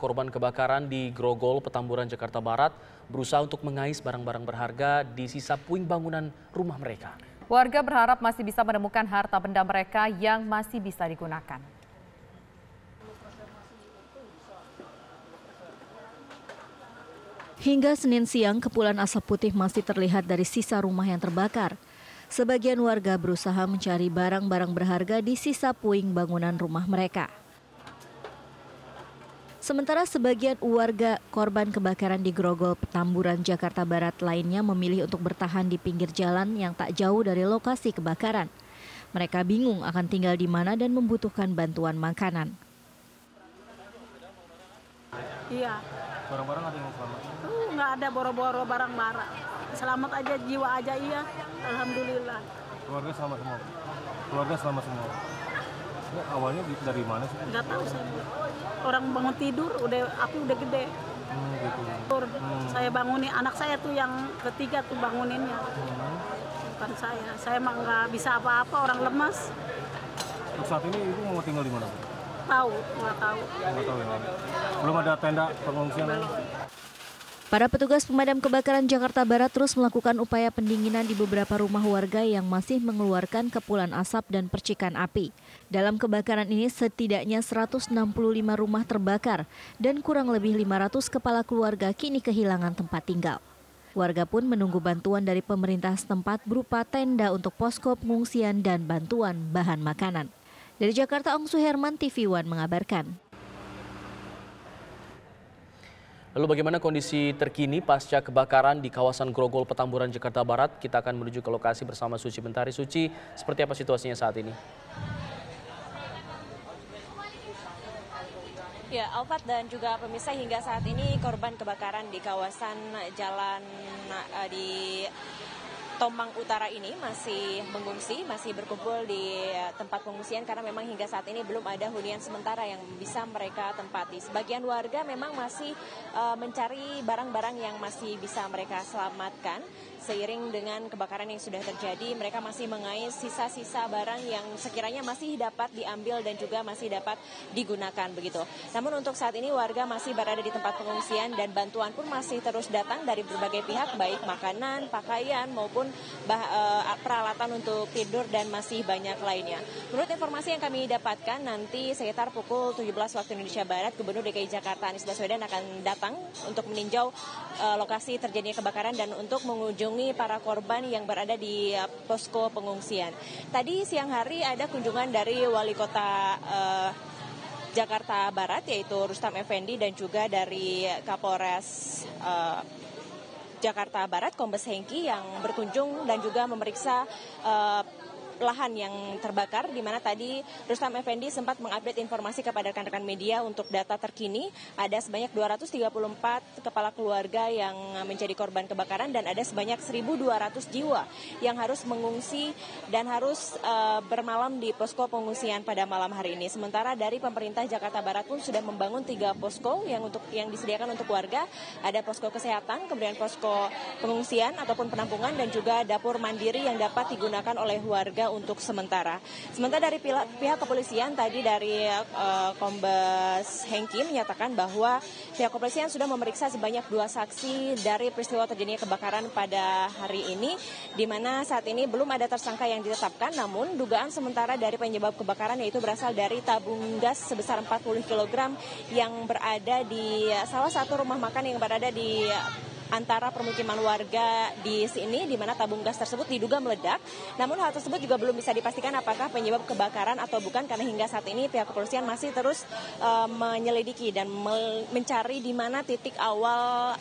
Korban kebakaran di Grogol, Petamburan, Jakarta Barat berusaha untuk mengais barang-barang berharga di sisa puing bangunan rumah mereka. Warga berharap masih bisa menemukan harta benda mereka yang masih bisa digunakan. Hingga Senin siang, kepulan asap putih masih terlihat dari sisa rumah yang terbakar. Sebagian warga berusaha mencari barang-barang berharga di sisa puing bangunan rumah mereka. Sementara sebagian warga korban kebakaran di Grogol, Petamburan, Jakarta Barat lainnya memilih untuk bertahan di pinggir jalan yang tak jauh dari lokasi kebakaran. Mereka bingung akan tinggal di mana dan membutuhkan bantuan makanan. Iya. Barang-barang ada yang selamat? Nggak ada boro-boro barang-barang. Selamat aja, jiwa aja iya. Alhamdulillah. Keluarga selamat semua? Keluarga selamat semua? Ya, awalnya dari mana sih? Nggak tahu saya. Orang bangun tidur, api udah gede. Gitu. Saya bangunin, anak saya tuh yang ketiga tuh banguninnya. Bukan saya. Saya mah nggak bisa apa-apa, orang lemas. Untuk saat ini ibu mau tinggal di mana? Nggak tahu. Nggak tahu ya. Belum ada tenda pengungsian? Para petugas pemadam kebakaran Jakarta Barat terus melakukan upaya pendinginan di beberapa rumah warga yang masih mengeluarkan kepulan asap dan percikan api. Dalam kebakaran ini setidaknya 165 rumah terbakar dan kurang lebih 500 kepala keluarga kini kehilangan tempat tinggal. Warga pun menunggu bantuan dari pemerintah setempat berupa tenda untuk posko pengungsian dan bantuan bahan makanan. Dari Jakarta, Ong Suherman, TV One mengabarkan. Lalu bagaimana kondisi terkini pasca kebakaran di kawasan Grogol, Petamburan, Jakarta Barat? Kita akan menuju ke lokasi bersama Suci Mentari. Suci, seperti apa situasinya saat ini? Ya, Alfat dan juga pemirsa, hingga saat ini korban kebakaran di kawasan jalan di Tomang Utara ini masih mengungsi, masih berkumpul di tempat pengungsian karena memang hingga saat ini belum ada hunian sementara yang bisa mereka tempati. Sebagian warga memang masih mencari barang-barang yang masih bisa mereka selamatkan. Seiring dengan kebakaran yang sudah terjadi, mereka masih mengais sisa-sisa barang yang sekiranya masih dapat diambil dan juga masih dapat digunakan begitu. Namun untuk saat ini warga masih berada di tempat pengungsian dan bantuan pun masih terus datang dari berbagai pihak, baik makanan, pakaian maupun peralatan untuk tidur dan masih banyak lainnya. Menurut informasi yang kami dapatkan, nanti sekitar pukul 17 waktu Indonesia Barat, Gubernur DKI Jakarta Anies Baswedan akan datang untuk meninjau lokasi terjadinya kebakaran dan untuk mengunjungi para korban yang berada di posko pengungsian. Tadi siang hari ada kunjungan dari Wali Kota Jakarta Barat, yaitu Rustam Effendi, dan juga dari Kapolres Jakarta Barat, Kombes Hengki, yang berkunjung dan juga memeriksa lahan yang terbakar, di mana tadi Rustam Effendi sempat mengupdate informasi kepada rekan-rekan media untuk data terkini. Ada sebanyak 234 kepala keluarga yang menjadi korban kebakaran dan ada sebanyak 1.200 jiwa yang harus mengungsi dan harus bermalam di posko pengungsian pada malam hari ini. Sementara dari pemerintah Jakarta Barat pun sudah membangun 3 posko yang disediakan untuk warga. Ada posko kesehatan, kemudian posko pengungsian ataupun penampungan, dan juga dapur mandiri yang dapat digunakan oleh warga untuk sementara. Sementara dari pihak kepolisian, tadi dari Kombes Hengki menyatakan bahwa pihak kepolisian sudah memeriksa sebanyak 2 saksi dari peristiwa terjadinya kebakaran pada hari ini, di mana saat ini belum ada tersangka yang ditetapkan, namun dugaan sementara dari penyebab kebakaran yaitu berasal dari tabung gas sebesar 40 kg yang berada di salah satu rumah makan yang berada di antara permukiman warga di sini, di mana tabung gas tersebut diduga meledak. Namun hal tersebut juga belum bisa dipastikan apakah penyebab kebakaran atau bukan, karena hingga saat ini pihak kepolisian masih terus menyelidiki dan mencari di mana titik awal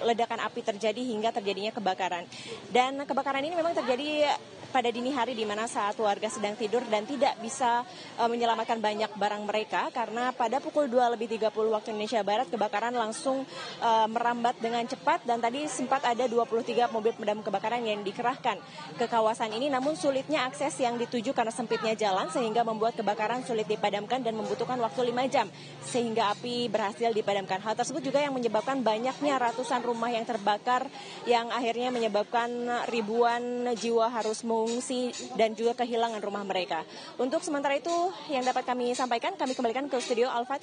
ledakan api terjadi hingga terjadinya kebakaran. Dan kebakaran ini memang terjadi pada dini hari, di mana saat warga sedang tidur dan tidak bisa menyelamatkan banyak barang mereka, karena pada pukul 2:30 waktu Indonesia Barat kebakaran langsung merambat dengan cepat, dan tadi sempat ada 23 mobil pemadam kebakaran yang dikerahkan ke kawasan ini, namun sulitnya akses yang dituju karena sempitnya jalan sehingga membuat kebakaran sulit dipadamkan dan membutuhkan waktu 5 jam sehingga api berhasil dipadamkan. Hal tersebut juga yang menyebabkan banyaknya ratusan rumah yang terbakar, yang akhirnya menyebabkan ribuan jiwa harus mengungsi dan juga kehilangan rumah mereka. Untuk sementara itu yang dapat kami sampaikan, kami kembalikan ke studio, Alfat.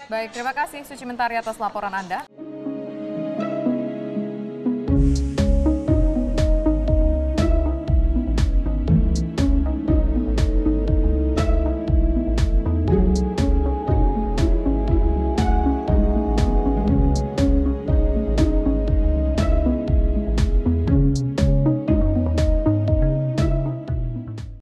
Baik, terima kasih Suci Mentari atas laporan Anda.